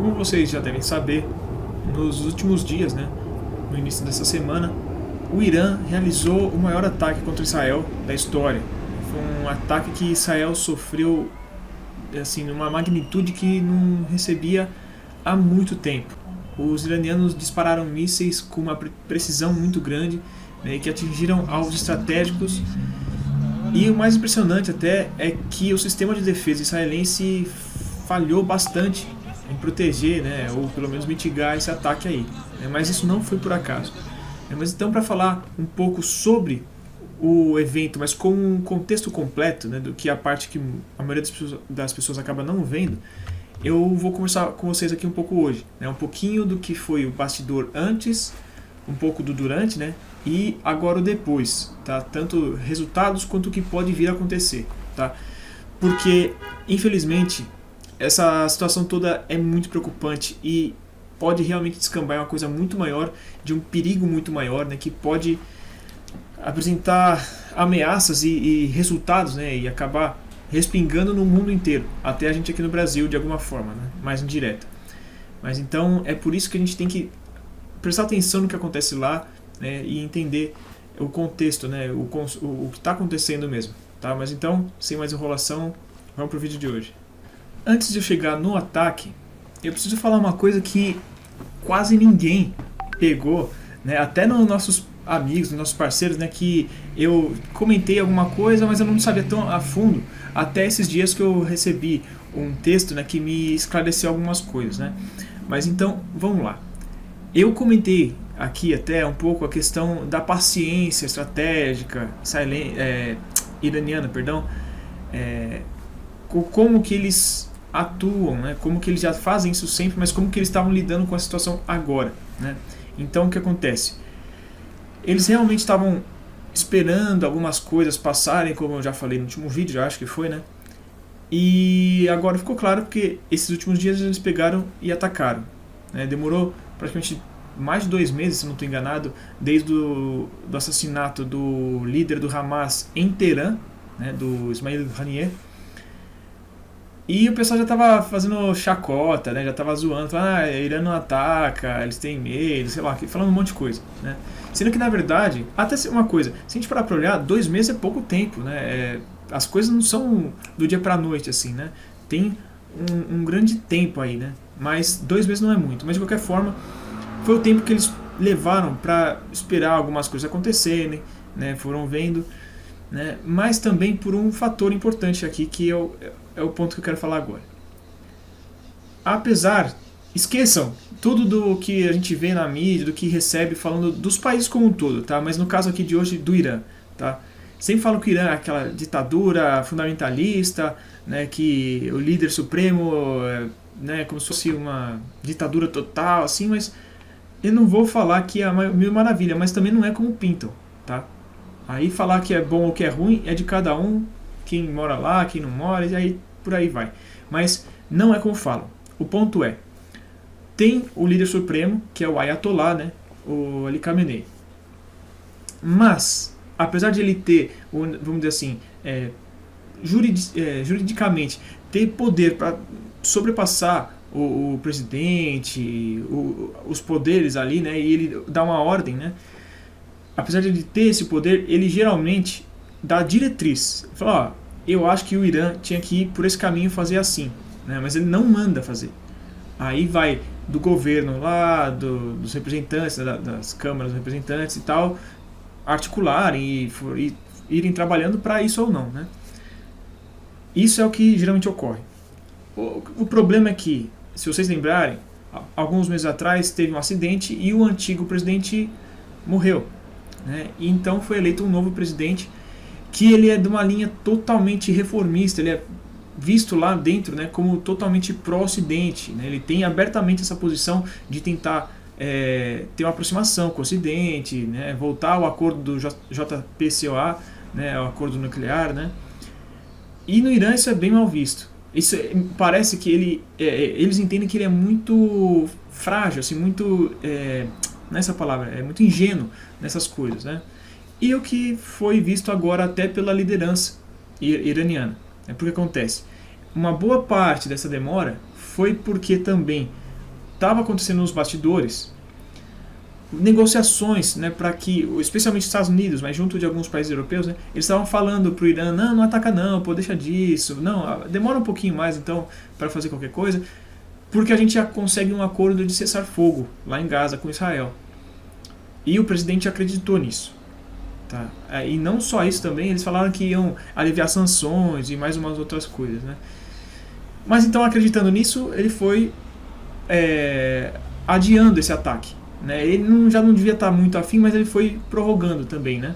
Como vocês já devem saber, nos últimos dias, né, no início dessa semana, o Irã realizou o maior ataque contra Israel da história. Foi um ataque que Israel sofreu assim, numa magnitude que não recebia há muito tempo. Os iranianos dispararam mísseis com uma precisão muito grande, né, que atingiram alvos estratégicos. E o mais impressionante até é que o sistema de defesa israelense falhou bastante em proteger, né, ou pelo menos mitigar esse ataque aí. Mas isso não foi por acaso. Mas então, para falar um pouco sobre o evento, mas com um contexto completo, né, do que a parte que a maioria das pessoas acaba não vendo, eu vou conversar com vocês aqui um pouco hoje, né, um pouquinho do que foi o bastidor antes, um pouco do durante, né, e agora o depois, tá? Tanto resultados quanto o que pode vir a acontecer, tá? Porque, infelizmente, essa situação toda é muito preocupante e pode realmente descambar em uma coisa muito maior, de um perigo muito maior, né, que pode apresentar ameaças e resultados, né, e acabar respingando no mundo inteiro, até a gente aqui no Brasil de alguma forma, né, mais indireta. Mas então é por isso que a gente tem que prestar atenção no que acontece lá, né, e entender o contexto, né, o que está acontecendo mesmo. Tá? Mas então, sem mais enrolação, vamos para o vídeo de hoje. Antes de eu chegar no ataque, eu preciso falar uma coisa que quase ninguém pegou, né, até nos nossos amigos, nos nossos parceiros, né, que eu comentei alguma coisa, mas eu não sabia tão a fundo, até esses dias que eu recebi um texto, né, que me esclareceu algumas coisas, né. Mas então, vamos lá. Eu comentei aqui até um pouco a questão da paciência estratégica iraniana, perdão, como que eles atuam, né, como que eles já fazem isso sempre, mas como que eles estavam lidando com a situação agora, né. Então, o que acontece? Eles realmente estavam esperando algumas coisas passarem, como eu já falei no último vídeo, já acho que foi, né? E agora ficou claro que esses últimos dias eles pegaram e atacaram, né? Demorou praticamente mais de 2 meses, se não estou enganado, desde do assassinato do líder do Hamas em Teherã, né? Do Ismail Haniyeh. E o pessoal já estava fazendo chacota, né? Já estava zoando, falando, Irã não ataca, eles têm medo, sei lá, falando um monte de coisa, né? Sendo que, na verdade, até uma coisa, se a gente parar para olhar, 2 meses é pouco tempo, né? As coisas não são do dia para a noite, assim, né? Tem um grande tempo aí, né? Mas 2 meses não é muito. Mas, de qualquer forma, foi o tempo que eles levaram para esperar algumas coisas acontecerem, né? Foram vendo, né? Mas também por um fator importante aqui, que é o ponto que eu quero falar agora. Apesar, esqueçam tudo do que a gente vê na mídia, do que recebe, falando dos países como um todo, tá? Mas no caso aqui de hoje, do Irã, tá? Sempre falam que o Irã é aquela ditadura fundamentalista, né, que o líder supremo, né, como se fosse uma ditadura total, assim, mas eu não vou falar que é mil maravilha, mas também não é como pintam, tá? Aí falar que é bom ou que é ruim é de cada um, quem mora lá, quem não mora, e aí por aí vai. Mas não é como falam. O ponto é, tem o líder supremo, que é o Ayatollah, né, o Ali Khamenei. Mas, apesar de ele ter, vamos dizer assim, juridicamente, ter poder para sobrepassar o presidente, os poderes ali, né, e ele dá uma ordem, né, apesar de ele ter esse poder, ele geralmente dá diretriz. Fala, eu acho que o Irã tinha que ir por esse caminho, fazer assim, né, mas ele não manda fazer. Aí vai do governo lá, dos representantes, das câmaras dos representantes e tal, articularem e irem trabalhando para isso ou não, né? Isso é o que geralmente ocorre. O problema é que, se vocês lembrarem, alguns meses atrás teve um acidente e o antigo presidente morreu, né? E então foi eleito um novo presidente que ele é de uma linha totalmente reformista, ele é visto lá dentro, né, como totalmente pró-Ocidente, né? Ele tem abertamente essa posição de tentar ter uma aproximação com o Ocidente, né, voltar ao acordo do JPCOA, né, o acordo nuclear, né? E no Irã isso é bem mal visto. Isso parece que eles entendem que ele é muito frágil, assim, muito nessa palavra, é muito ingênuo nessas coisas, né? E o que foi visto agora até pela liderança iraniana. Porque acontece, uma boa parte dessa demora foi porque também estava acontecendo nos bastidores negociações, né, para que, especialmente os Estados Unidos, mas junto de alguns países europeus, né, eles estavam falando para o Irã, não ataca não, pô, deixa disso, não, demora um pouquinho mais então para fazer qualquer coisa, porque a gente já consegue um acordo de cessar fogo lá em Gaza com Israel. E o presidente acreditou nisso. Tá? E não só isso também, eles falaram que iam aliviar sanções e mais umas outras coisas. Né? Mas então, acreditando nisso, ele foi adiando esse ataque. Né? Ele já não devia estar muito afim, mas ele foi prorrogando também. Né?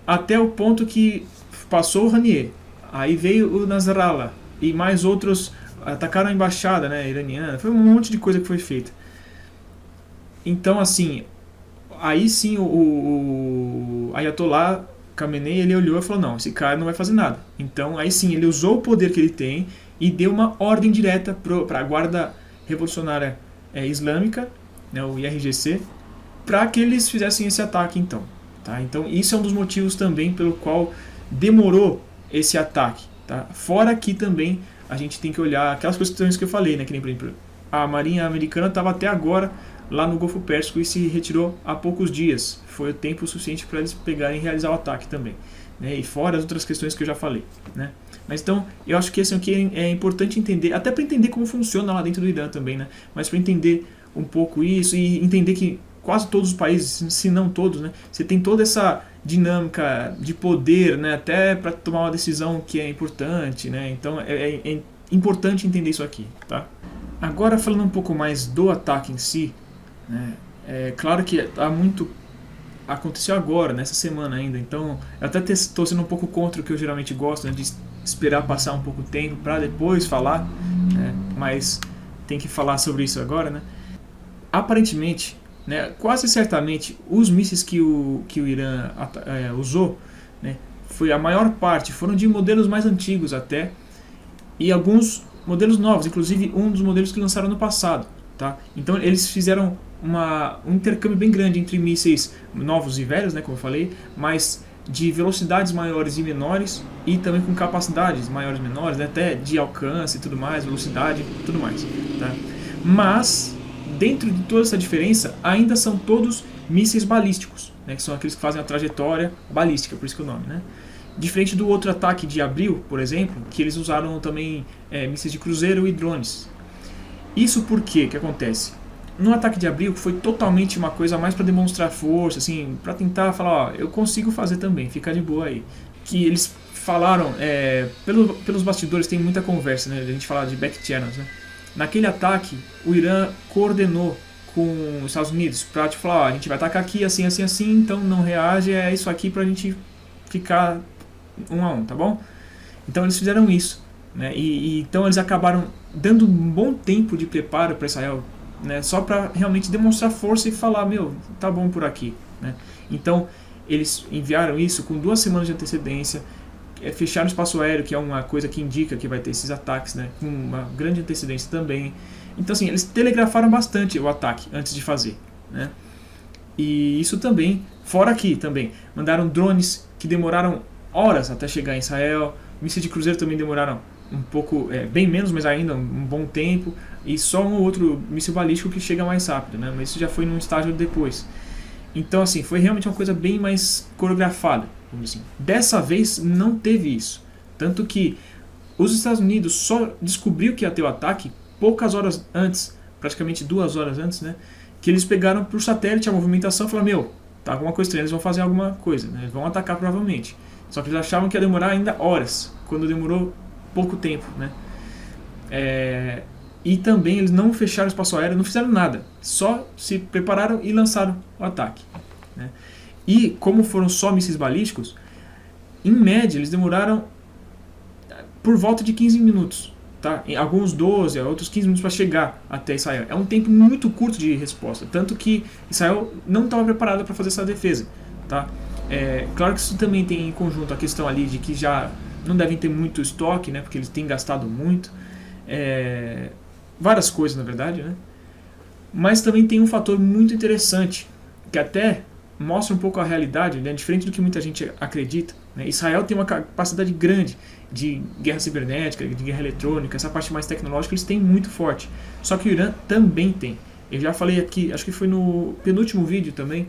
Até o ponto que passou o Ranier, aí veio o Nasrallah e mais outros atacaram a embaixada, né, iraniana. Foi um monte de coisa que foi feita. Então, assim, aí sim o Ayatollah Khamenei, ele olhou e falou, não, esse cara não vai fazer nada. Então, aí sim, ele usou o poder que ele tem e deu uma ordem direta para a Guarda Revolucionária Islâmica, né, o IRGC, para que eles fizessem esse ataque, então. Tá? Então, isso é um dos motivos também pelo qual demorou esse ataque. Tá? Fora que também a gente tem que olhar aquelas questões que eu falei, né, que nem, por exemplo, a Marinha Americana estava até agora lá no Golfo Pérsico e se retirou há poucos dias. Foi o tempo suficiente para eles pegarem e realizar o ataque também. Né? E fora as outras questões que eu já falei. Né? Mas então, eu acho que esse aqui é importante entender, até para entender como funciona lá dentro do Irã também, né? Mas para entender um pouco isso e entender que quase todos os países, se não todos, né? Você tem toda essa dinâmica de poder, né? Até para tomar uma decisão que é importante. Né? Então, é importante entender isso aqui. Tá? Agora, falando um pouco mais do ataque em si, né? É claro que aconteceu agora, nessa semana ainda, então eu até estou sendo um pouco contra o que eu geralmente gosto, né, de esperar passar um pouco de tempo para depois falar, né, mas tem que falar sobre isso agora. Né. Aparentemente, né, quase certamente, os mísseis que o Irã usou, né, a maior parte foram de modelos mais antigos até, e alguns modelos novos, inclusive um dos modelos que lançaram no passado. Tá? Então eles fizeram um intercâmbio bem grande entre mísseis novos e velhos, né, como eu falei, mas de velocidades maiores e menores e também com capacidades maiores e menores, né, até de alcance e tudo mais, velocidade e tudo mais. Tá? Mas, dentro de toda essa diferença, ainda são todos mísseis balísticos, né, que são aqueles que fazem a trajetória balística, por isso que é o nome. Né? Diferente do outro ataque de abril, por exemplo, que eles usaram também mísseis de cruzeiro e drones. Isso por quê? Que acontece? No ataque de abril foi totalmente uma coisa mais para demonstrar força, assim, para tentar falar, ó, eu consigo fazer também, fica de boa aí. Que eles falaram, pelos bastidores tem muita conversa, né? A gente fala de back channels, né? Naquele ataque, o Irã coordenou com os Estados Unidos para tipo, falar, ó, a gente vai atacar aqui assim, assim, assim, então não reage, é isso aqui pra gente ficar 1 a 1, tá bom? Então eles fizeram isso, né? Então eles acabaram dando um bom tempo de preparo para Israel, né? Só para realmente demonstrar força e falar, meu, tá bom por aqui. Né? Então eles enviaram isso com 2 semanas de antecedência, fecharam o espaço aéreo, que é uma coisa que indica que vai ter esses ataques, né? Com uma grande antecedência também. Então assim, eles telegrafaram bastante o ataque antes de fazer. Né? E isso também, fora aqui também, mandaram drones que demoraram horas até chegar em Israel, mísseis de cruzeiro também demoraram um pouco, bem menos, mas ainda um bom tempo, e só um outro míssil balístico que chega mais rápido, né? Mas isso já foi num estágio depois. Então assim, foi realmente uma coisa bem mais coreografada, vamos dizer assim. Dessa vez não teve isso, tanto que os Estados Unidos só descobriu que ia ter o ataque poucas horas antes, praticamente 2 horas antes, né? Que eles pegaram por satélite a movimentação e falaram, meu, tá alguma coisa estranha, eles vão fazer alguma coisa, né? Eles vão atacar provavelmente. Só que eles achavam que ia demorar ainda horas, quando demorou pouco tempo, né? E também eles não fecharam o espaço aéreo, não fizeram nada, só se prepararam e lançaram o ataque. Né? E como foram só mísseis balísticos, em média eles demoraram por volta de 15 minutos, tá? Em alguns 12, outros 15 minutos para chegar até Israel. É um tempo muito curto de resposta, tanto que Israel não estava preparado para fazer essa defesa, tá? Claro que isso também tem em conjunto a questão ali de que já não devem ter muito estoque, né, porque eles têm gastado muito, várias coisas na verdade, né? Mas também tem um fator muito interessante, que até mostra um pouco a realidade, né, diferente do que muita gente acredita, né? Israel tem uma capacidade grande de guerra cibernética, de guerra eletrônica, essa parte mais tecnológica eles têm muito forte. Só que o Irã também tem. Eu já falei aqui, acho que foi no penúltimo vídeo também,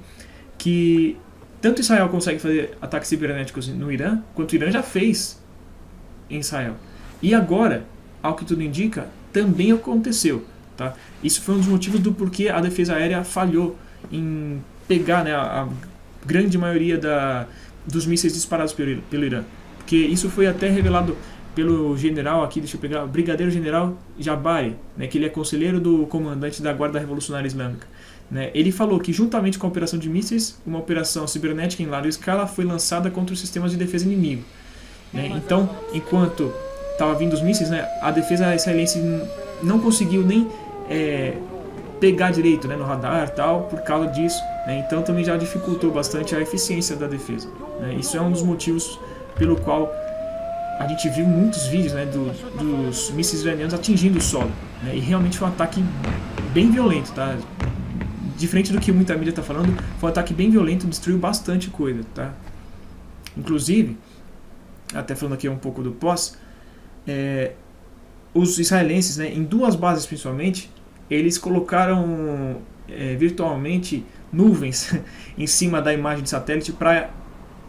que tanto Israel consegue fazer ataques cibernéticos no Irã, quanto o Irã já fez em Israel. E agora, ao que tudo indica, também aconteceu. Tá? Isso foi um dos motivos do porquê a defesa aérea falhou em pegar, né, a grande maioria dos mísseis disparados pelo Irã. Porque isso foi até revelado pelo general aqui, deixa eu pegar, o brigadeiro general Jabari, né, que ele é conselheiro do comandante da Guarda Revolucionária Islâmica. Né, ele falou que juntamente com a operação de mísseis, uma operação cibernética em larga escala foi lançada contra os sistemas de defesa inimigo. Né, então, enquanto estava vindo os mísseis, né, a defesa israelense não conseguiu nem pegar direito, né, no radar tal, por causa disso. Né, então também já dificultou bastante a eficiência da defesa. Né, isso é um dos motivos pelo qual a gente viu muitos vídeos, né, dos mísseis iranianos atingindo o solo. Né, e realmente foi um ataque bem violento. Tá? Diferente do que muita mídia está falando, foi um ataque bem violento, destruiu bastante coisa. Tá? Inclusive, até falando aqui um pouco do pós, os israelenses, né, em 2 bases principalmente, eles colocaram virtualmente nuvens em cima da imagem de satélite para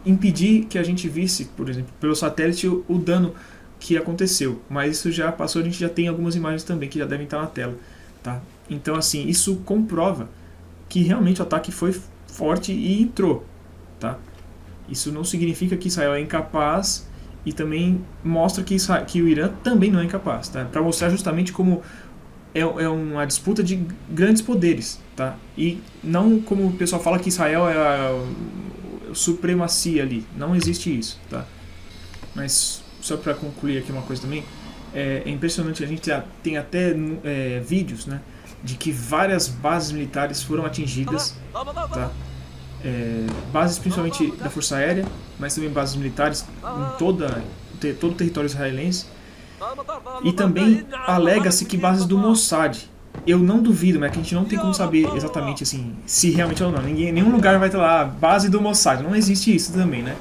impedir que a gente visse, por exemplo, pelo satélite o dano que aconteceu. Mas isso já passou, a gente já tem algumas imagens também que já devem estar na tela. Tá? Então, assim, isso comprova que realmente o ataque foi forte e entrou. Tá? Isso não significa que Israel é incapaz e também mostra que o Irã também não é incapaz. Tá? Para mostrar justamente como é uma disputa de grandes poderes. Tá? E não como o pessoal fala que Israel é a supremacia ali. Não existe isso. Tá? Mas só para concluir aqui uma coisa também, é impressionante, a gente tem até vídeos, né, de que várias bases militares foram atingidas. Tá? Bases principalmente da Força Aérea, mas também bases militares em todo o território israelense. E também alega-se que bases do Mossad. Eu não duvido, mas que a gente não tem como saber exatamente assim, se realmente é ou não. Nenhum lugar vai ter lá base do Mossad. Não existe isso também, né?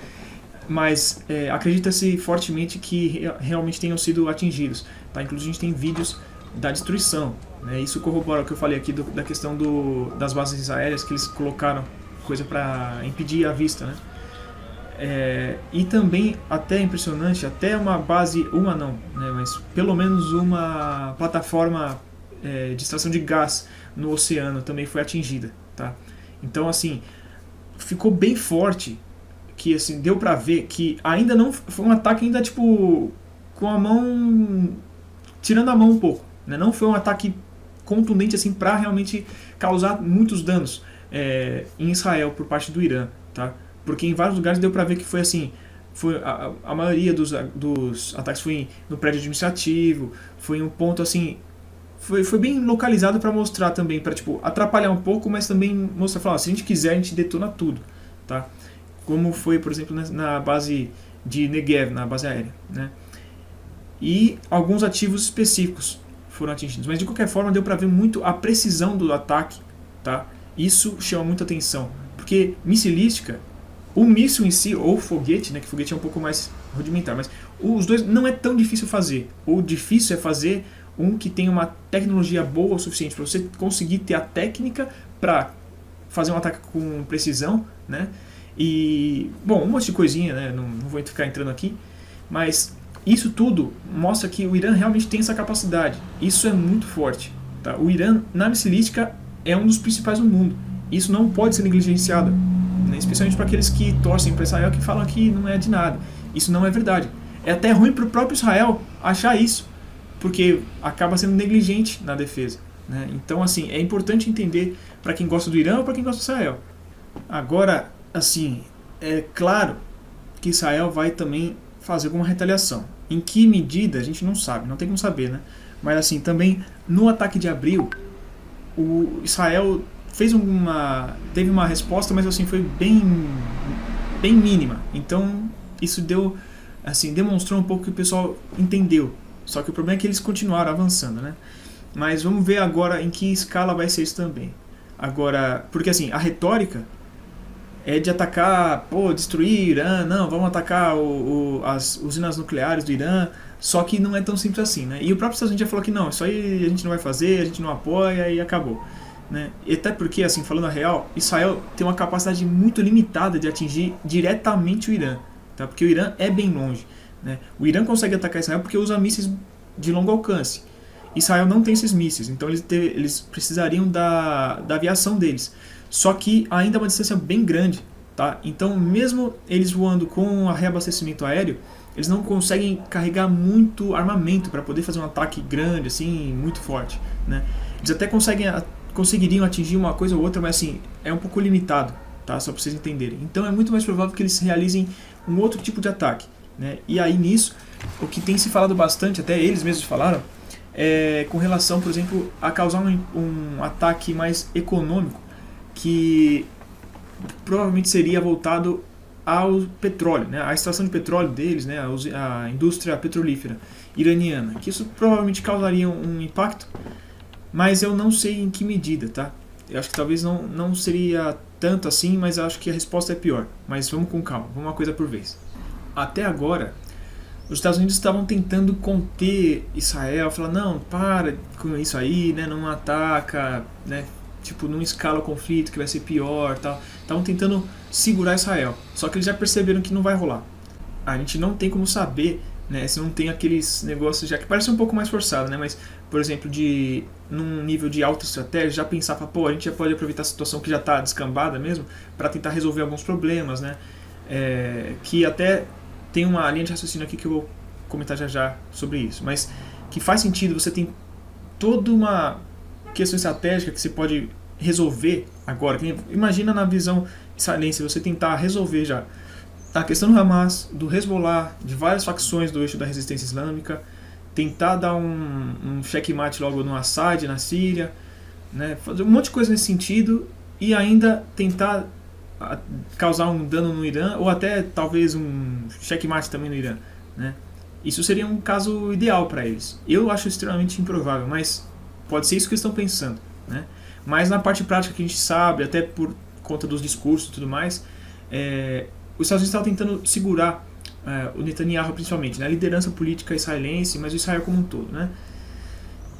Mas acredita-se fortemente que realmente tenham sido atingidos. Tá? Inclusive a gente tem vídeos da destruição. Né? Isso corrobora o que eu falei aqui da questão das bases aéreas, que eles colocaram coisa para impedir a vista. Né? E também, até impressionante, até uma base, né? Mas pelo menos uma plataforma de extração de gás no oceano também foi atingida. Tá? Então, assim, ficou bem forte, que assim, deu pra ver que ainda não foi um ataque ainda tipo com a mão, tirando a mão um pouco, né? Não foi um ataque contundente assim para realmente causar muitos danos em Israel por parte do Irã, tá? Porque em vários lugares deu pra ver que foi assim, foi a maioria dos ataques foi no prédio administrativo, foi em um ponto assim, foi bem localizado para mostrar também, para tipo atrapalhar um pouco, mas também mostrar, falar, se a gente quiser a gente detona tudo, tá? Como foi, por exemplo, na base de Negev, na base aérea. Né? E alguns ativos específicos foram atingidos. Mas, de qualquer forma, deu para ver muito a precisão do ataque. Tá? Isso chama muita atenção. Porque missilística, o míssil em si, ou foguete, né, que foguete é um pouco mais rudimentar, mas os dois não é tão difícil fazer. O difícil é fazer um que tenha uma tecnologia boa o suficiente para você conseguir ter a técnica para fazer um ataque com precisão, né? E, bom, um monte de coisinha, né? Não vou ficar entrando aqui, mas isso tudo mostra que o Irã realmente tem essa capacidade. Isso é muito forte. Tá? O Irã, na missilística, é um dos principais do mundo. Isso não pode ser negligenciado, né? Especialmente para aqueles que torcem para Israel, que falam que não é de nada. Isso não é verdade. É até ruim para o próprio Israel achar isso, porque acaba sendo negligente na defesa. Né? Então, assim, é importante entender para quem gosta do Irã ou para quem gosta de Israel. Agora, assim, é claro que Israel vai também fazer alguma retaliação. Em que medida, a gente não sabe, não tem como saber, né? Mas assim, também no ataque de abril, o Israel teve uma resposta, mas assim, foi bem mínima. Então, isso demonstrou um pouco que o pessoal entendeu. Só que o problema é que eles continuaram avançando, né? Mas vamos ver agora em que escala vai ser isso também. Agora, porque assim, a retórica é de atacar, destruir o Irã, não, vamos atacar as usinas nucleares do Irã, só que não é tão simples assim, né? E o próprio Estados Unidos já falou que não, isso aí a gente não vai fazer, a gente não apoia e acabou. Né? E até porque, assim, falando a real, Israel tem uma capacidade muito limitada de atingir diretamente o Irã, tá? Porque o Irã é bem longe. Né? O Irã consegue atacar Israel porque usa mísseis de longo alcance. Israel não tem esses mísseis, então eles precisariam da aviação deles. Só que ainda é uma distância bem grande. Tá? Então, mesmo eles voando com reabastecimento aéreo, eles não conseguem carregar muito armamento para poder fazer um ataque grande, assim, muito forte. Né? Eles até conseguiriam atingir uma coisa ou outra, mas assim, é um pouco limitado, tá? Só para vocês entenderem. Então é muito mais provável que eles realizem um outro tipo de ataque. Né? E aí nisso, o que tem se falado bastante, até eles mesmos falaram, é com relação, por exemplo, a causar um ataque mais econômico, que provavelmente seria voltado ao petróleo, né? A extração de petróleo deles, né? A indústria petrolífera iraniana, que isso provavelmente causaria um impacto, mas eu não sei em que medida, tá? Eu acho que talvez não seria tanto assim, mas eu acho que a resposta é pior. Mas vamos com calma, vamos uma coisa por vez. Até agora, os Estados Unidos estavam tentando conter Israel, falar, não, para com isso aí, né? Não ataca, né? Tipo, não escala o conflito, que vai ser pior, tal. Estavam tentando segurar Israel, só que eles já perceberam que não vai rolar. A gente não tem como saber, né, se não tem aqueles negócios já que parece um pouco mais forçado, né, mas, por exemplo, num nível de autoestratégia, já pensar, a gente já pode aproveitar a situação que já está descambada mesmo, para tentar resolver alguns problemas, né, que até tem uma linha de raciocínio aqui que eu vou comentar já sobre isso, mas que faz sentido, você tem toda uma questão estratégica que você pode resolver agora. Imagina na visão israelense você tentar resolver já a questão do Hamas, do Hezbollah, de várias facções do eixo da resistência islâmica, tentar dar um checkmate logo no Assad, na Síria, né? Fazer um monte de coisa nesse sentido e ainda tentar causar um dano no Irã ou até talvez um checkmate também no Irã. Né? Isso seria um caso ideal para eles. Eu acho extremamente improvável, mas pode ser isso que eles estão pensando. Né? Mas na parte prática que a gente sabe, até por conta dos discursos e tudo mais, os Estados Unidos estavam tentando segurar o Netanyahu principalmente, né? A liderança política israelense, mas o Israel como um todo. Né?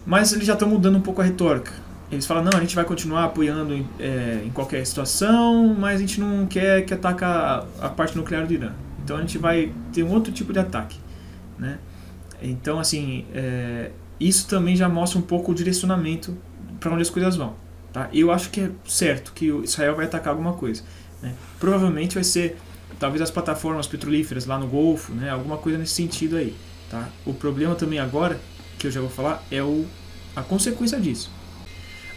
Mas eles já estão mudando um pouco a retórica. Eles falam, não, a gente vai continuar apoiando em qualquer situação, mas a gente não quer que ataque a parte nuclear do Irã. Então a gente vai ter um outro tipo de ataque. Né? Então, assim, isso também já mostra um pouco o direcionamento para onde as coisas vão. Tá? Eu acho que é certo que o Israel vai atacar alguma coisa. Né? Provavelmente vai ser, talvez, as plataformas petrolíferas lá no Golfo, né? Alguma coisa nesse sentido aí. Tá? O problema também agora, que eu já vou falar, é a consequência disso.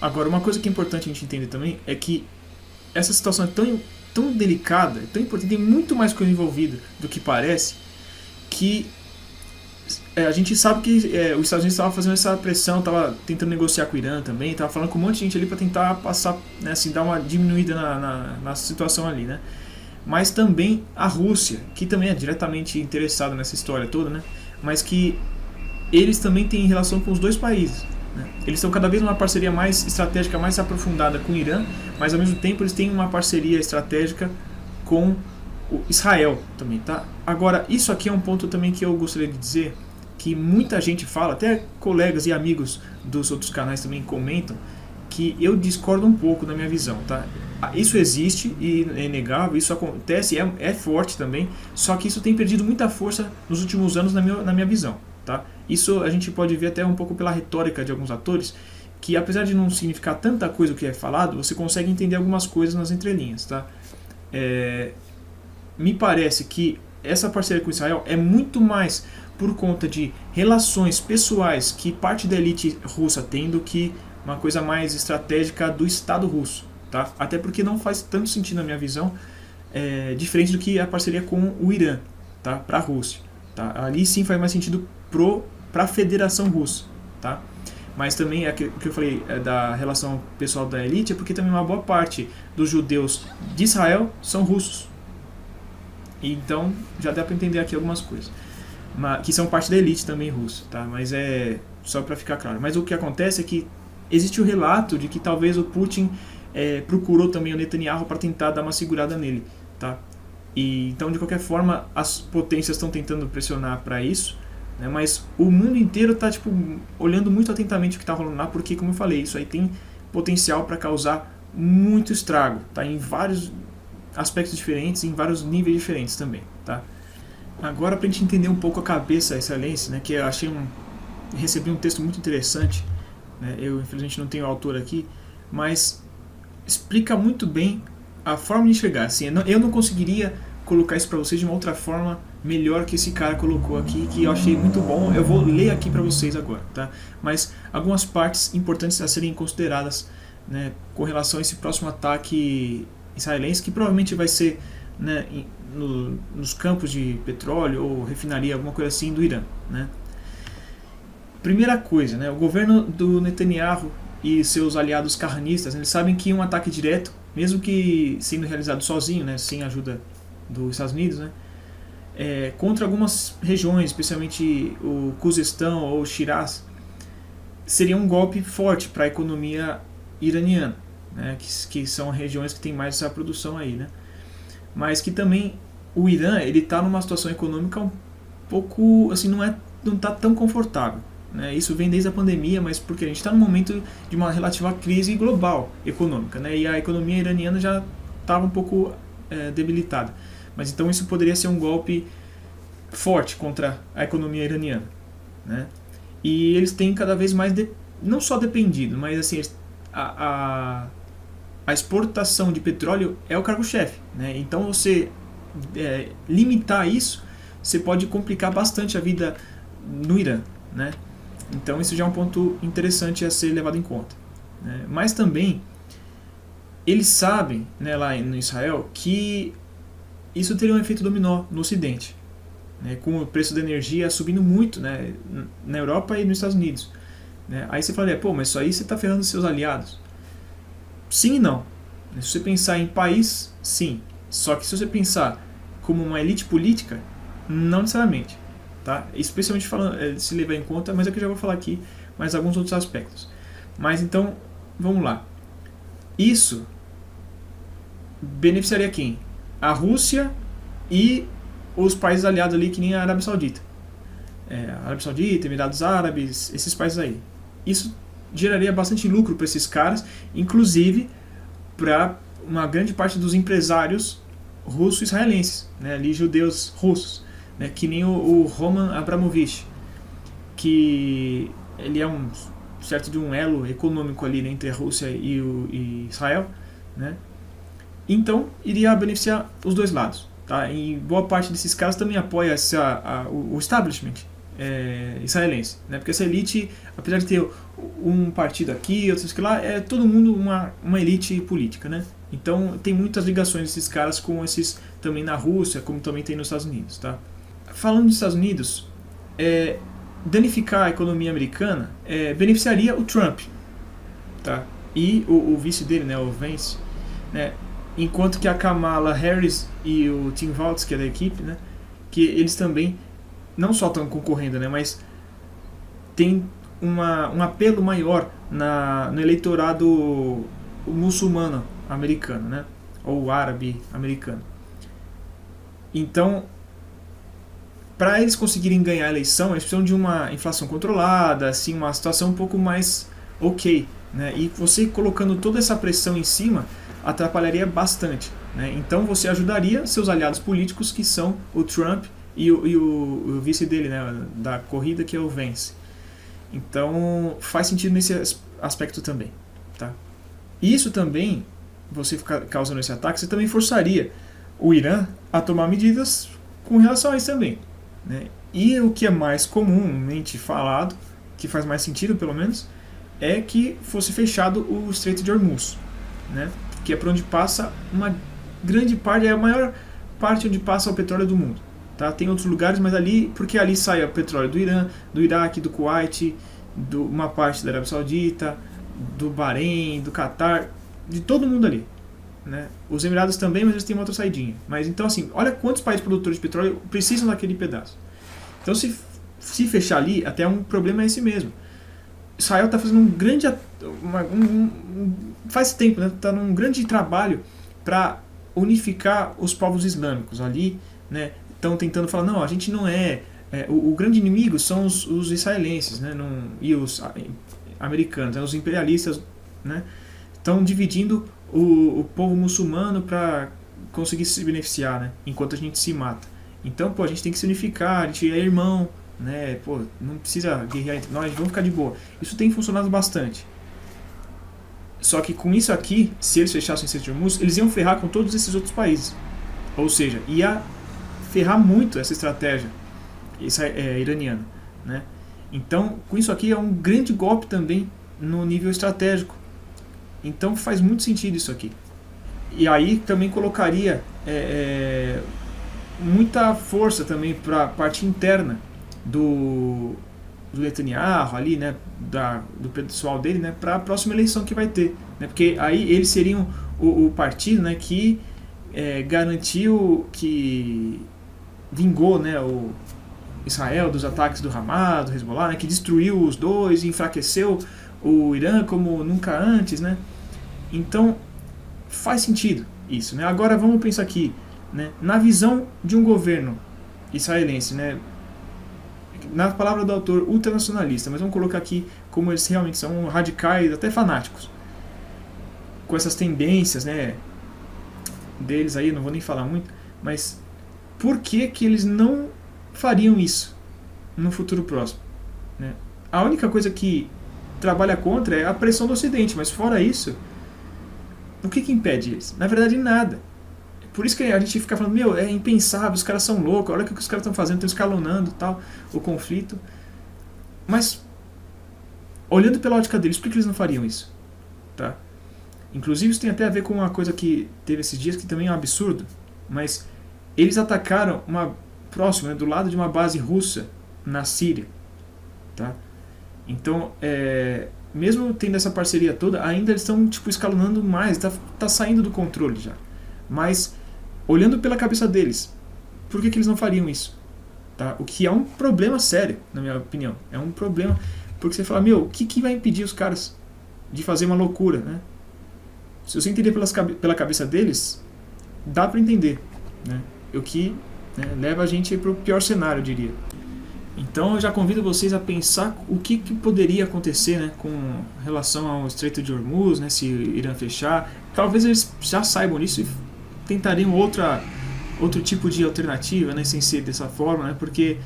Agora, uma coisa que é importante a gente entender também é que essa situação é tão delicada, tão importante, tem muito mais coisa envolvida do que parece, que a gente sabe que os Estados Unidos estavam fazendo essa pressão, estava tentando negociar com o Irã também, estava falando com um monte de gente ali para tentar passar, né, assim, dar uma diminuída na situação ali, né? Mas também a Rússia, que também é diretamente interessada nessa história toda, né? Mas que eles também têm relação com os dois países. Né? Eles estão cada vez numa parceria mais estratégica, mais aprofundada com o Irã, mas ao mesmo tempo eles têm uma parceria estratégica com o Israel também, tá? Agora, isso aqui é um ponto também que eu gostaria de dizer, que muita gente fala, até colegas e amigos dos outros canais também comentam, que eu discordo um pouco da minha visão, tá? Isso existe e é inegável, isso acontece, é forte também, só que isso tem perdido muita força nos últimos anos na minha visão, tá? Isso a gente pode ver até um pouco pela retórica de alguns atores, que apesar de não significar tanta coisa o que é falado, você consegue entender algumas coisas nas entrelinhas, tá? Me parece que essa parceria com Israel é muito mais por conta de relações pessoais que parte da elite russa tem do que uma coisa mais estratégica do Estado russo, tá? Até porque não faz tanto sentido na minha visão, diferente do que a parceria com o Irã, tá? Para a Rússia, tá? Ali sim faz mais sentido para a Federação Russa, tá? Mas também o que eu falei da relação pessoal da elite é porque também uma boa parte dos judeus de Israel são russos. Então já dá para entender aqui algumas coisas, que são parte da elite também russa, tá? Mas só para ficar claro. Mas o que acontece é que existe o relato de que talvez o Putin procurou também o Netanyahu para tentar dar uma segurada nele, tá? E, então, de qualquer forma, as potências estão tentando pressionar para isso, né? Mas o mundo inteiro está olhando muito atentamente o que está rolando lá, porque, como eu falei, isso aí tem potencial para causar muito estrago, tá? Em vários aspectos diferentes, em vários níveis diferentes também, tá? Agora, para a gente entender um pouco a cabeça israelense, né, que eu recebi um texto muito interessante, né? Eu infelizmente não tenho o autor aqui, mas explica muito bem a forma de enxergar. Assim, eu não conseguiria colocar isso para vocês de uma outra forma melhor que esse cara colocou aqui, que eu achei muito bom. Eu vou ler aqui para vocês agora, tá? Mas algumas partes importantes a serem consideradas, né, com relação a esse próximo ataque israelense, que provavelmente vai ser, né, nos campos de petróleo ou refinaria, alguma coisa assim do Irã, né? Primeira coisa, né, o governo do Netanyahu e seus aliados carranistas, eles sabem que um ataque direto, mesmo que sendo realizado sozinho, né, sem a ajuda dos Estados Unidos, né, contra algumas regiões, especialmente o Khuzestan ou Shiraz, seria um golpe forte para a economia iraniana, né, que são regiões que têm mais essa produção aí, né, mas que também o Irã ele está numa situação econômica um pouco assim, não está tão confortável. Isso vem desde a pandemia, mas porque a gente está num momento de uma relativa crise global econômica, né? E a economia iraniana já estava um pouco debilitada. Mas então isso poderia ser um golpe forte contra a economia iraniana, né? E eles têm cada vez mais, não só dependido, mas assim, a exportação de petróleo é o cargo-chefe, né? Então você limitar isso, você pode complicar bastante a vida no Irã, né? Então isso já é um ponto interessante a ser levado em conta, né? Mas também eles sabem, né, lá no Israel, que isso teria um efeito dominó no Ocidente, né, com o preço da energia subindo muito, né, na Europa e nos Estados Unidos, né? Aí você fala, pô, mas isso aí você está ferrando seus aliados. Sim e não. Se você pensar em país, sim. Só que se você pensar como uma elite política, não necessariamente. Tá? Especialmente falando, se levar em conta, mas é que eu já vou falar aqui mais alguns outros aspectos. Mas então, vamos lá. Isso beneficiaria quem? A Rússia e os países aliados ali, que nem a Arábia Saudita. Arábia Saudita, Emirados Árabes, esses países aí. Isso geraria bastante lucro para esses caras, inclusive para uma grande parte dos empresários russo-israelenses, né, ali judeus russos. Que nem o Roman Abramovich, que ele é certo de um elo econômico ali, né, entre a Rússia e Israel, né? Então iria beneficiar os dois lados, tá? E boa parte desses caras também apoia o establishment israelense, né? Porque essa elite, apesar de ter um partido aqui, outros que lá, é todo mundo uma elite política, né? Então tem muitas ligações desses caras com esses também na Rússia, como também tem nos Estados Unidos, tá? Falando dos Estados Unidos, danificar a economia americana beneficiaria o Trump, tá? E o vice dele, né, o Vance, né? Enquanto que a Kamala Harris e o Tim Walz, que é da equipe, né, que eles também não só estão concorrendo, né, mas tem um apelo maior no eleitorado muçulmano americano, né, ou árabe americano. Então, para eles conseguirem ganhar a eleição, eles precisam de uma inflação controlada, assim, uma situação um pouco mais ok, né? E você colocando toda essa pressão em cima atrapalharia bastante, né? Então você ajudaria seus aliados políticos, que são o Trump e o vice dele, né, da corrida, que é o Vance. Então faz sentido nesse aspecto também, tá? Isso também, você ficar causando esse ataque, você também forçaria o Irã a tomar medidas com relação a isso também, né? E o que é mais comumente falado, que faz mais sentido pelo menos, é que fosse fechado o Estreito de Hormuz, né? Que é por onde passa uma grande parte, é a maior parte onde passa o petróleo do mundo, tá? Tem outros lugares, mas ali, porque ali sai o petróleo do Irã, do Iraque, do Kuwait, uma parte da Arábia Saudita, do Bahrein, do Catar, de todo mundo ali, né? Os Emirados também, mas eles têm uma outra saidinha. Mas então, assim, olha quantos países produtores de petróleo precisam daquele pedaço. Então, se fechar ali, até um problema é esse mesmo. Israel está fazendo um grande... faz tempo, né? Está num grande trabalho para unificar os povos islâmicos ali, né? Estão tentando falar, não, a gente não o grande inimigo são os israelenses, né? E os americanos, né? Os imperialistas, né? Estão dividindo o povo muçulmano para conseguir se beneficiar, né? Enquanto a gente se mata. Então, pô, a gente tem que se unificar, a gente é irmão, né? Pô, não precisa guerrear entre nós, vamos ficar de boa. Isso tem funcionado bastante. Só que com isso aqui, se eles fechassem o Estreito de Hormuz, eles iam ferrar com todos esses outros países. Ou seja, ia ferrar muito essa estratégia iraniana, né? Então, com isso aqui é um grande golpe também no nível estratégico. Então faz muito sentido isso aqui. E aí também colocaria muita força também para a parte interna do Netanyahu ali, né, do pessoal dele, né, para a próxima eleição que vai ter, né, porque aí eles seriam o partido, né, que garantiu, que vingou, né, o Israel dos ataques do Hamas, do Hezbollah, né, que destruiu os dois, enfraqueceu o Irã como nunca antes, né. Então faz sentido isso, né. Agora vamos pensar aqui, né, na visão de um governo israelense, né, na palavra do autor, ultranacionalista, mas vamos colocar aqui como eles realmente são radicais, até fanáticos, com essas tendências, né, deles aí, não vou nem falar muito, mas por que eles não fariam isso no futuro próximo, né? A única coisa que trabalha contra é a pressão do Ocidente, mas fora isso, o que impede eles? Na verdade, nada. Por isso que a gente fica falando, meu, é impensável, os caras são loucos, olha o que os caras estão fazendo, estão escalonando tal, o conflito. Mas, olhando pela ótica deles, por que eles não fariam isso? Tá? Inclusive, isso tem até a ver com uma coisa que teve esses dias, que também é um absurdo, mas eles atacaram próximo, né, do lado de uma base russa na Síria. Tá? Então, mesmo tendo essa parceria toda, ainda eles estão tipo, escalonando mais, tá saindo do controle já. Mas, olhando pela cabeça deles, por que eles não fariam isso? Tá? O que é um problema sério, na minha opinião. É um problema, porque você fala, meu, o que vai impedir os caras de fazer uma loucura, né? Se você entender pela cabeça deles, dá para entender, né? O que, né, leva a gente para o pior cenário, eu diria. Então eu já convido vocês a pensar o que poderia acontecer, né, com relação ao Estreito de Hormuz, né, se Irã fechar. Talvez eles já saibam disso e tentariam outro tipo de alternativa, né, sem ser dessa forma, né, porque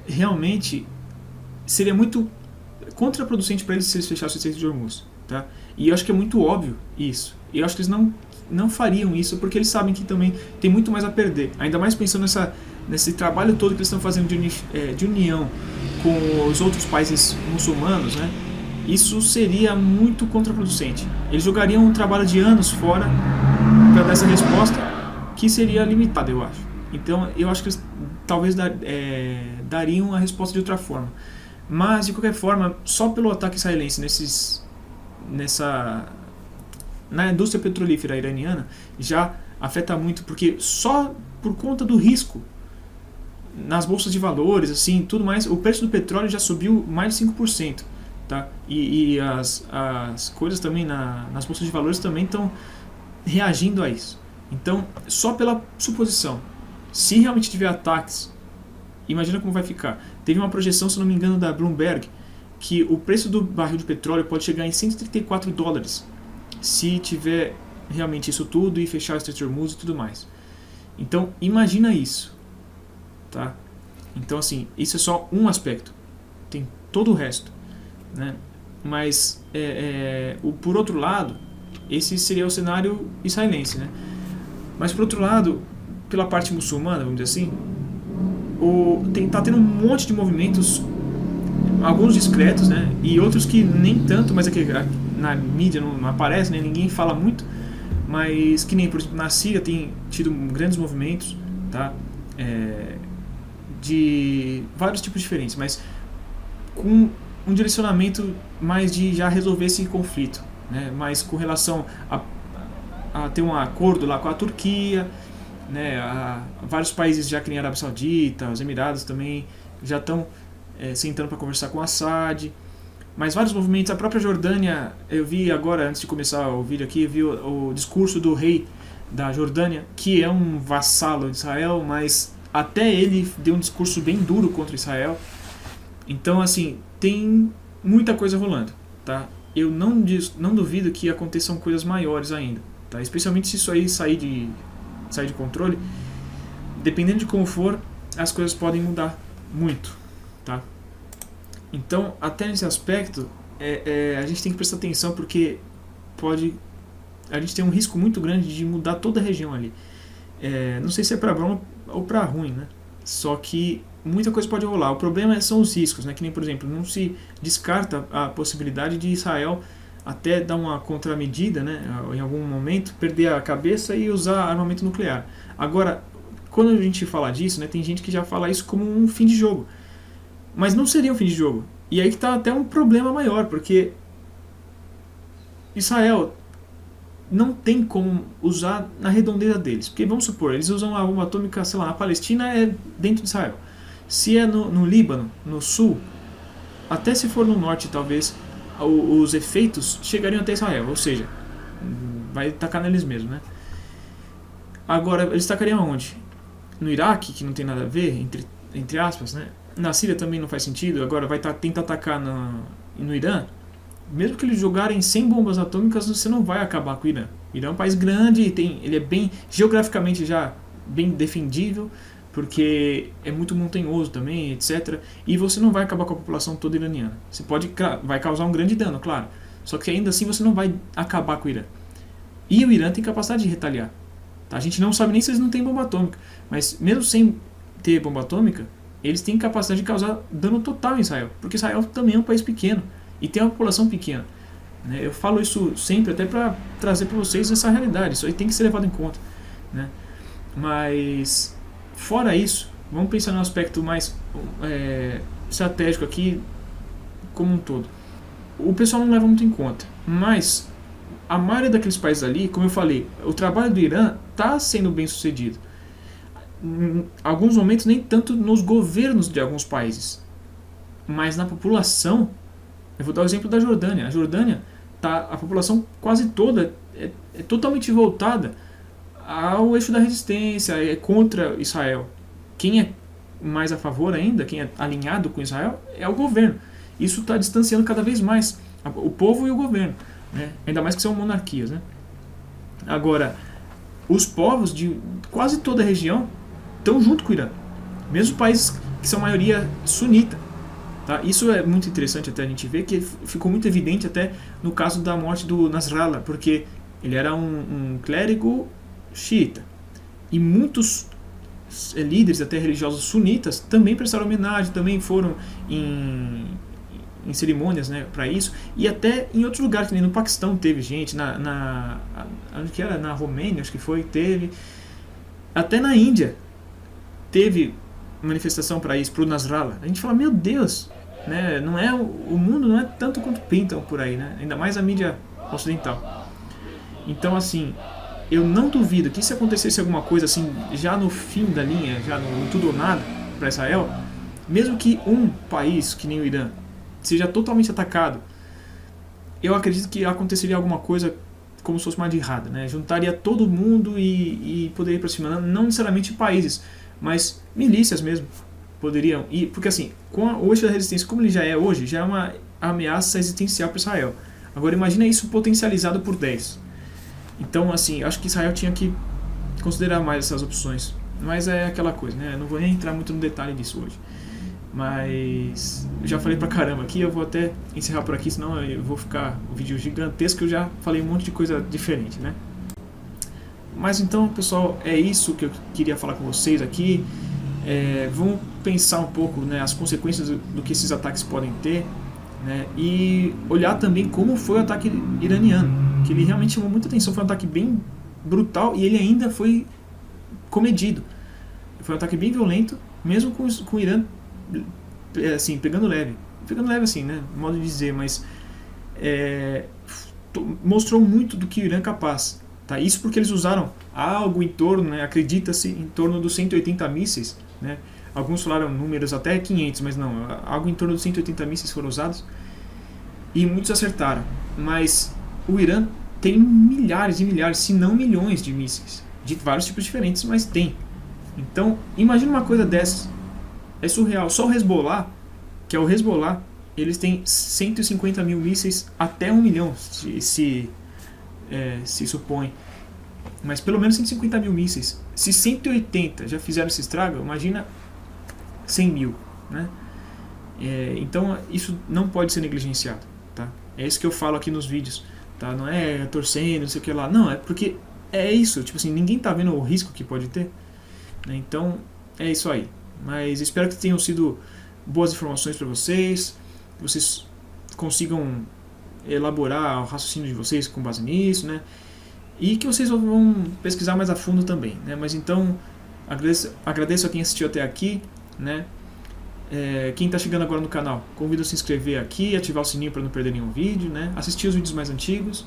realmente seria muito contraproducente para eles se eles fechassem o Estreito de Hormuz. Tá? E eu acho que é muito óbvio isso. E eu acho que eles não fariam isso porque eles sabem que também tem muito mais a perder. Ainda mais pensando nesse trabalho todo que eles estão fazendo de união com os outros países muçulmanos, né? Isso seria muito contraproducente. Eles jogariam um trabalho de anos fora para dar essa resposta que seria limitada, eu acho. Então eu acho que eles talvez dariam a resposta de outra forma. Mas de qualquer forma, só pelo ataque israelense na indústria petrolífera iraniana já afeta muito, porque só por conta do risco nas bolsas de valores, assim, tudo mais, o preço do petróleo já subiu mais de 5%, tá? E as coisas também nas bolsas de valores também estão reagindo a isso. Então, só pela suposição, se realmente tiver ataques, imagina como vai ficar. Teve uma projeção, se não me engano, da Bloomberg, que o preço do barril de petróleo pode chegar em $134 se tiver realmente isso tudo e fechar o Estreito de Hormuz e tudo mais. Então, imagina isso. Tá? Então, assim, isso é só um aspecto. Tem todo o resto. Né? Mas, por outro lado, esse seria o cenário israelense. Né? Mas, por outro lado, pela parte muçulmana, vamos dizer assim, tá tendo um monte de movimentos, alguns discretos, né, e outros que nem tanto, mas aqui na mídia não aparece, né, ninguém fala muito, mas que nem, por exemplo, na Síria tem tido grandes movimentos, tá, de vários tipos diferentes, mas com um direcionamento mais de já resolver esse conflito, né, mas com relação a ter um acordo lá com a Turquia, né, vários países já que nem a Arábia Saudita, os Emirados também já estão sentando para conversar com Assad. mas vários movimentos, a própria Jordânia, eu vi agora, antes de começar o vídeo aqui, eu vi o discurso do rei da Jordânia, que é um vassalo de Israel, mas até ele deu um discurso bem duro contra Israel. Então, assim, tem muita coisa rolando, tá? Eu não duvido que aconteçam coisas maiores ainda, tá? Especialmente se isso aí sair de controle. Dependendo de como for, as coisas podem mudar muito, tá? Então, até nesse aspecto, a gente tem que prestar atenção, porque a gente tem um risco muito grande de mudar toda a região ali. Não sei se é para bom ou para ruim, né? Só que muita coisa pode rolar. O problema são os riscos, né? Que nem, por exemplo, não se descarta a possibilidade de Israel até dar uma contramedida, né? Em algum momento, perder a cabeça e usar armamento nuclear. Agora, quando a gente fala disso, né, tem gente que já fala isso como um fim de jogo. Mas não seria um fim de jogo. E aí que está até um problema maior, porque Israel não tem como usar na redondeza deles. Porque vamos supor, eles usam a bomba atômica, sei lá, na Palestina é dentro de Israel. Se é no Líbano, no sul, até se for no norte talvez, os efeitos chegariam até Israel. Ou seja, vai tacar neles mesmo, né? Agora, eles tacariam aonde? No Iraque, que não tem nada a ver, entre aspas, né? Na Síria também não faz sentido. Agora vai tentar atacar no Irã. Mesmo que eles jogarem 100 bombas atômicas, você não vai acabar com o Irã. O Irã é um país grande, ele é bem geograficamente já bem defendível, porque é muito montanhoso também, etc. E você não vai acabar com a população toda iraniana. Você vai causar um grande dano, claro. Só que ainda assim você não vai acabar com o Irã. E o Irã tem capacidade de retaliar. Tá? A gente não sabe nem se eles não têm bomba atômica. Mas mesmo sem ter bomba atômica, eles têm capacidade de causar dano total em Israel. Porque Israel também é um país pequeno. E tem uma população pequena. Né? Eu falo isso sempre até para trazer para vocês essa realidade. Isso aí tem que ser levado em conta. Né? Mas, fora isso, vamos pensar no aspecto mais estratégico aqui, como um todo. O pessoal não leva muito em conta. Mas a maioria daqueles países ali, como eu falei, o trabalho do Irã está sendo bem sucedido. Em alguns momentos nem tanto nos governos de alguns países, mas na população. Eu vou dar o exemplo da Jordânia. A Jordânia, a população quase toda é totalmente voltada ao eixo da resistência, é contra Israel. Quem é mais a favor ainda, quem é alinhado com Israel, é o governo. Isso está distanciando cada vez mais o povo e o governo, né? Ainda mais que são monarquias, né? Agora, os povos de quase toda a região estão junto com o Irã. Mesmo países que são maioria sunita. Tá? Isso é muito interessante até a gente ver, que ficou muito evidente até no caso da morte do Nasrallah, porque ele era um clérigo xiita. E muitos líderes, até religiosos sunitas, também prestaram homenagem, também foram em cerimônias, né, para isso. E até em outros lugares, que nem no Paquistão teve gente, onde que era? Na Romênia, acho que foi, teve. Até na Índia teve manifestação para isso, para o Nasrallah. A gente fala, meu Deus, né? O mundo não é tanto quanto pintam por aí, né? Ainda mais a mídia ocidental. Então, assim, eu não duvido que se acontecesse alguma coisa assim, já no fim da linha, já no tudo ou nada para Israel, mesmo que um país, que nem o Irã, seja totalmente atacado, eu acredito que aconteceria alguma coisa como se fosse uma jihad, né? Juntaria todo mundo e poderia ir para cima, não necessariamente países, mas milícias mesmo poderiam ir, porque assim, com o eixo da resistência, como ele já é hoje, já é uma ameaça existencial para Israel. Agora imagina isso potencializado por 10. Então, assim, acho que Israel tinha que considerar mais essas opções. Mas é aquela coisa, né? Eu não vou nem entrar muito no detalhe disso hoje. Mas eu já falei pra caramba aqui, eu vou até encerrar por aqui, senão eu vou ficar um vídeo gigantesco, eu já falei um monte de coisa diferente, né? Mas então, pessoal, é isso que eu queria falar com vocês aqui. Vamos pensar um pouco, né, as consequências do que esses ataques podem ter, né, e olhar também como foi o ataque iraniano, que ele realmente chamou muita atenção. Foi um ataque bem brutal e ele ainda foi comedido. Foi um ataque bem violento, mesmo com o Irã assim, pegando leve assim, né, modo de dizer, mas mostrou muito do que o Irã é capaz. Tá? Isso porque eles usaram algo em torno, né, acredita-se, em torno dos 180 mísseis. Né? Alguns falaram números até 500, mas não, algo em torno dos 180 mísseis foram usados. e muitos acertaram, mas o Irã tem milhares e milhares, se não milhões de mísseis, de vários tipos diferentes, mas tem. Então, imagina uma coisa dessas, é surreal. Só o Hezbollah, que é o Hezbollah, eles têm 150 mil mísseis até 1 milhão, se supõe. Mas pelo menos 150 mil mísseis. Se 180 já fizeram esse estrago, imagina 100 mil, né? Então isso não pode ser negligenciado, tá? É isso que eu falo aqui nos vídeos, tá? Não é torcendo, não sei o que lá, não, é porque é isso, tipo assim, ninguém tá vendo o risco que pode ter, né? Então é isso aí. Mas espero que tenham sido boas informações para vocês, que vocês consigam elaborar o raciocínio de vocês com base nisso, né? E que vocês vão pesquisar mais a fundo também, né? Mas então, agradeço a quem assistiu até aqui, né? Quem está chegando agora no canal, convido a se inscrever aqui, ativar o sininho para não perder nenhum vídeo, né? Assistir os vídeos mais antigos.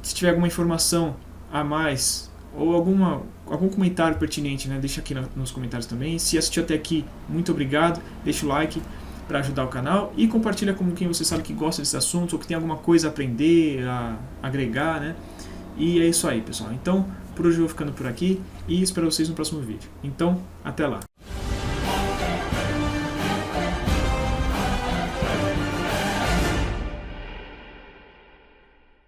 Se tiver alguma informação a mais ou algum comentário pertinente, né? Deixa aqui nos comentários também. Se assistiu até aqui, muito obrigado. Deixa o like para ajudar o canal e compartilha com quem você sabe que gosta desse assunto ou que tem alguma coisa a aprender, a agregar, né? E é isso aí, pessoal. Então, por hoje eu vou ficando por aqui e espero vocês no próximo vídeo. Então, até lá.